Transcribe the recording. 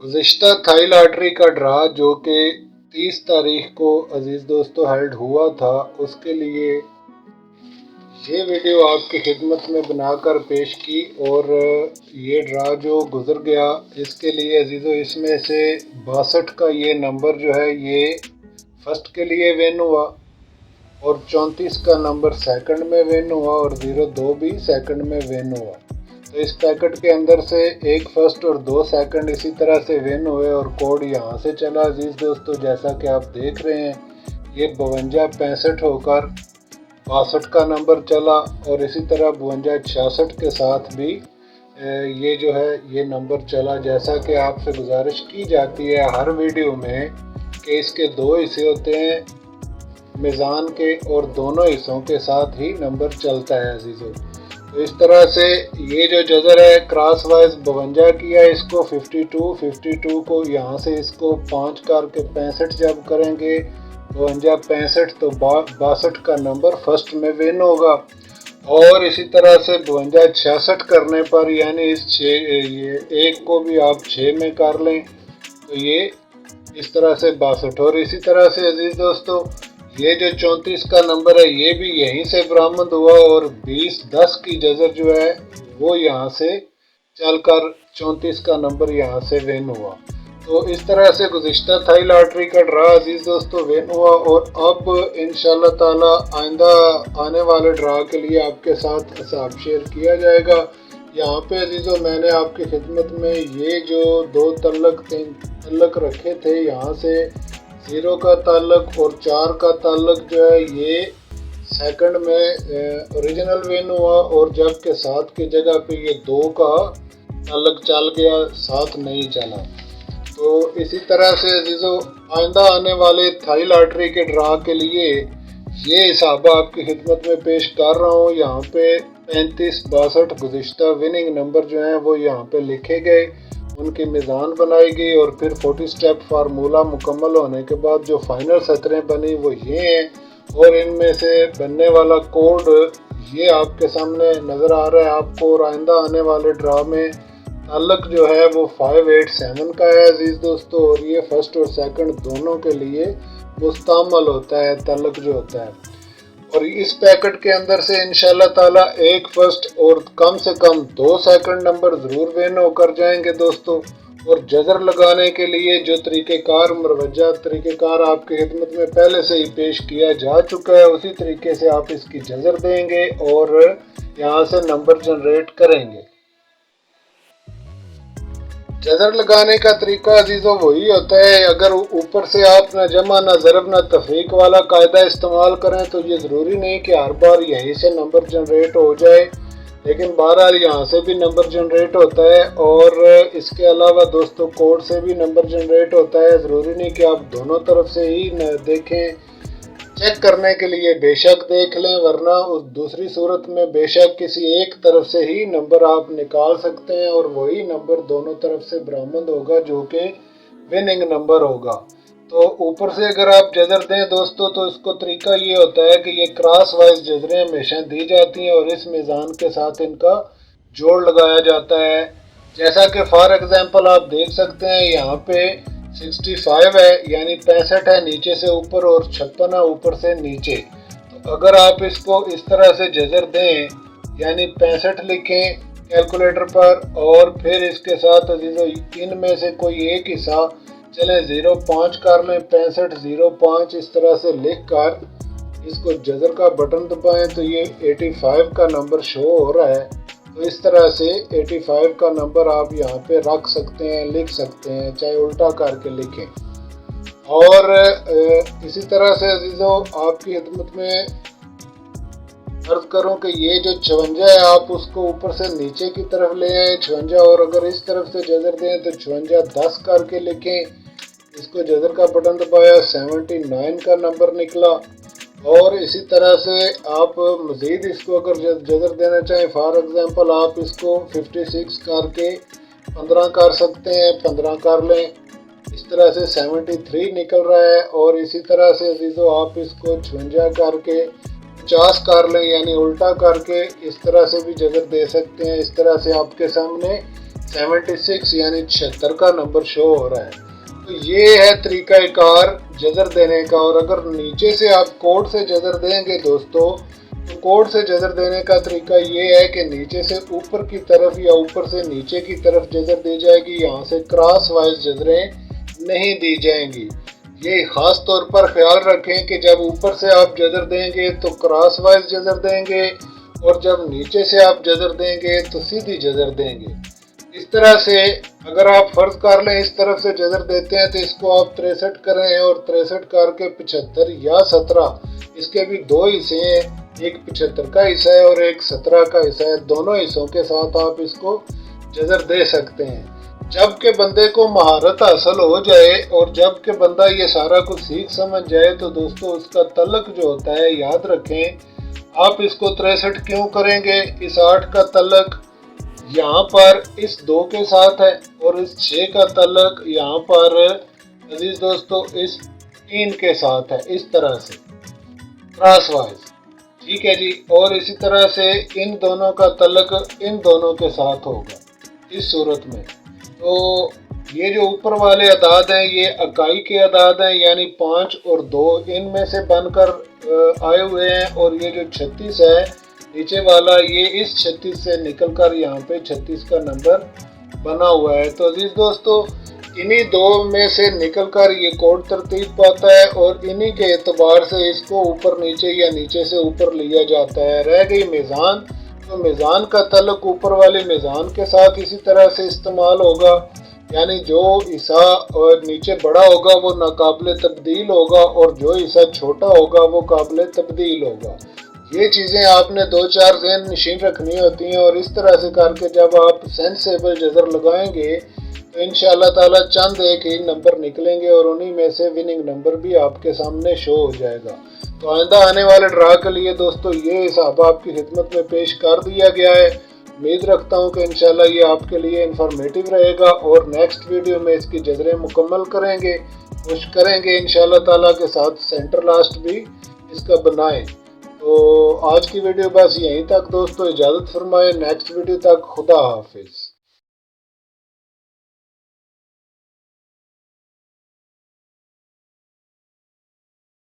गुज़िश्ता Thai lottery का draw जो कि 30 तारीख को अजीज़ दोस्तों हेल्ड हुआ था, उसके लिए ये वीडियो आपकी खिदमत में बनाकर पेश की। और ये ड्रा जो गुज़र गया इसके लिए अजीज़ों, इसमें से 62 का ये नंबर जो है ये फर्स्ट के लिए विन हुआ और 34 का नंबर सेकंड में विन हुआ और 02 भी सेकंड में विन हुआ। तो इस पैकेट के अंदर से एक फर्स्ट और 2 सेकंड इसी तरह से विन हुए और कोड यहाँ से चला अजीज़ दोस्तों, जैसा कि आप देख रहे हैं ये 5265 होकर 62 का नंबर चला और इसी तरह 5266 के साथ भी ये जो है ये नंबर चला। जैसा कि आपसे गुजारिश की जाती है हर वीडियो में कि इसके 2 हिस्से होते हैं मीज़ान के और दोनों हिस्सों के साथ ही नंबर चलता है अजीज़ों। तो इस तरह से ये जो जज़र है क्रॉस वाइज 52 किया, इसको 52 को यहाँ से इसको 5 करके 65 जब करेंगे 52 65 तो 62 का नंबर फर्स्ट में विन होगा। और इसी तरह से 52 66 करने पर यानी इस 6 ये एक को भी आप 6 में कर लें तो ये इस तरह से 62। और इसी तरह से अजीज़ दोस्तों ये जो 34 का नंबर है ये भी यहीं से बरामद हुआ और 20-10 की जज़र जो है वो यहाँ से चलकर 34 का नंबर यहाँ से विन हुआ। तो इस तरह से गुज़िश्ता थाई लॉटरी का ड्रा अजीज़ दोस्तों विन हुआ। और अब इंशाल्लाह ताला आइंदा आने वाले ड्रा के लिए आपके साथ हिसाब शेयर किया जाएगा। यहाँ पे अजीज़ों मैंने आपकी खिदमत में ये जो 2 तल्लक रखे थे, यहाँ से 0 का ताल्लुक और 4 का ताल्लुक जो है ये सेकंड में ओरिजिनल विन हुआ और जबकि 7 की जगह पे ये 2 का ताल्लुक चल गया, 7 नहीं चला। तो इसी तरह से अजीज़ों आइंदा आने वाले थाई लॉटरी के ड्रा के लिए ये हिसाब आपकी खिदमत में पेश कर रहा हूँ। यहाँ पे 35 62 गुज़िश्ता विनिंग नंबर जो हैं वो यहाँ पे लिखे गए, उनकी मीज़ान बनाई गई और फिर 40 स्टेप फार्मूला मुकम्मल होने के बाद जो फाइनल सतरें बनी वो ये हैं। और इनमें से बनने वाला कोड ये आपके सामने नज़र आ रहा है आपको। और आइंदा आने वाले ड्रा में ताल्लुक जो है वो 587 का है अजीज़ दोस्तों, और ये फर्स्ट और सेकंड दोनों के लिए मुस्तमल होता है ताल्लुक जो होता है। और इस पैकेट के अंदर से इंशाल्लाह ताला एक फर्स्ट और कम से कम 2 सेकंड नंबर ज़रूर विन होकर जाएंगे दोस्तों। और जज़र लगाने के लिए जो तरीक़ेकार मरवजा तरीक़ेकार आपकी खिदमत में पहले से ही पेश किया जा चुका है, उसी तरीके से आप इसकी जज़र देंगे और यहाँ से नंबर जनरेट करेंगे। जज़र लगाने का तरीका अजीज़ों वही होता है, अगर ऊपर से आप ना जमा ना ज़रब ना तफरीक वाला कायदा इस्तेमाल करें तो ये ज़रूरी नहीं कि हर बार यहीं से नंबर जनरेट हो जाए, लेकिन बहरहाल यहाँ से भी नंबर जनरेट होता है। और इसके अलावा दोस्तों कोड से भी नंबर जनरेट होता है, ज़रूरी नहीं कि आप दोनों तरफ से ही देखें। चेक करने के लिए बेशक देख लें, वरना उस दूसरी सूरत में बेशक किसी एक तरफ से ही नंबर आप निकाल सकते हैं और वही नंबर दोनों तरफ से बरामद होगा जो कि विनिंग नंबर होगा। तो ऊपर से अगर आप जज़र दें दोस्तों तो इसको तरीका ये होता है कि ये क्रॉस वाइज जज़रें हमेशा दी जाती हैं और इस मीज़ान के साथ इनका जोड़ लगाया जाता है। जैसा कि फॉर एग्जांपल आप देख सकते हैं यहाँ पे 65 है यानी 65 है नीचे से ऊपर और 56 है ऊपर से नीचे। तो अगर आप इसको इस तरह से जज़र दें यानी 65 लिखें कैलकुलेटर पर और फिर इसके साथ अजीज़ों इनमें से कोई एक हिस्सा चलें 05 कर लें, 65 05 इस तरह से लिख कर इसको जज़र का बटन दबाएं तो ये 85 का नंबर शो हो रहा है। तो इस तरह से 85 का नंबर आप यहाँ पे रख सकते हैं, लिख सकते हैं, चाहे उल्टा करके लिखें। और इसी तरह से अजीज़ों आपकी खिदमत में अर्ज़ करूँ कि ये जो 56 है आप उसको ऊपर से नीचे की तरफ ले आए 56, और अगर इस तरफ से जज़र दें तो 56 10 करके लिखें। इसको जज़र का बटन दबाया 79 का नंबर निकला। और इसी तरह से आप मज़ीद इसको अगर जज़र देना चाहें फॉर एग्जांपल आप इसको 56 करके 15 कर सकते हैं, 15 कर लें। इस तरह से 73 निकल रहा है। और इसी तरह से अजीज़ों आप इसको 56 करके 50 कर लें यानी उल्टा करके इस तरह से भी जज़र दे सकते हैं। इस तरह से आपके सामने 76 यानी 76 का नंबर शो हो रहा है। तो ये है तरीक़ाकार जज़र देने का। और अगर नीचे से आप कोड से जज़र देंगे दोस्तों, तो कोड से जज़र देने का तरीका ये है कि नीचे से ऊपर की तरफ या ऊपर से नीचे की तरफ जज़र दी जाएगी। यहाँ से क्रॉस वाइज जज़रें नहीं दी जाएंगी। ये ख़ास तौर पर ख्याल रखें कि जब ऊपर से आप जज़र देंगे तो क्रॉस वाइज जज़र देंगे, और जब नीचे से आप जज़र देंगे तो सीधी जज़र देंगे। इस तरह से अगर आप फ़र्ज़ कर लें इस तरफ से जज़र देते हैं तो इसको आप 63 करें, और 63 करके 75 या 17, इसके भी दो हिस्से हैं, एक 75 का हिस्सा है और एक 17 का हिस्सा है। दोनों हिस्सों के साथ आप इसको जज़र दे सकते हैं। जब के बंदे को महारत हासिल हो जाए और जब के बंदा ये सारा कुछ सीख समझ जाए तो दोस्तों उसका तलक जो होता है, याद रखें आप इसको 63 क्यों करेंगे। इस 8 का तलक यहाँ पर इस 2 के साथ है, और इस 6 का तलक यहाँ पर अजीज दोस्तों इस 3 के साथ है, इस तरह से क्रॉस वाइज। ठीक है जी। और इसी तरह से इन दोनों का तलक इन दोनों के साथ होगा इस सूरत में। तो ये जो ऊपर वाले अदाद हैं ये इकाई के अदाद हैं, यानी 5 और 2 इनमें से बनकर आए हुए हैं। और ये जो 36 है नीचे वाला, ये इस 36 से निकलकर यहाँ पे 36 का नंबर बना हुआ है। तो अजीज दोस्तों इन्हीं दो में से निकलकर ये कोड तरतीब पाता है, और इन्हीं के एतबार से इसको ऊपर नीचे या नीचे से ऊपर लिया जाता है। रह गई मीज़ान, तो मीज़ान का तल्लुक ऊपर वाले मीज़ान के साथ इसी तरह से इस्तेमाल होगा, यानी जो हिस्सा और नीचे बड़ा होगा वो नाकाबिले तब्दील होगा, और जो हिस्सा छोटा होगा वो काबिले तब्दील होगा। ये चीज़ें आपने 2-4 ज़हन नशीन रखनी होती हैं, और इस तरह से करके जब आप सेंसेबल जज़र लगाएंगे तो इंशाअल्लाह ताला चंद एक ही नंबर निकलेंगे, और उन्हीं में से विनिंग नंबर भी आपके सामने शो हो जाएगा। तो आइंदा आने वाले ड्रा के लिए दोस्तों ये हिसाब आपकी खिदमत में पेश कर दिया गया है। उम्मीद रखता हूँ कि इंशाल्लाह ये आपके लिए इंफॉर्मेटिव रहेगा, और नेक्स्ट वीडियो में इसकी जज़रें मुकम्मल करेंगे, कोशिश करेंगे इंशाल्लाह ताला के साथ सेंटर लास्ट भी इसका बनाएं। तो आज की वीडियो बस यहीं तक दोस्तों, इजाज़त फरमाएं। नेक्स्ट वीडियो तक खुदा हाफिज़।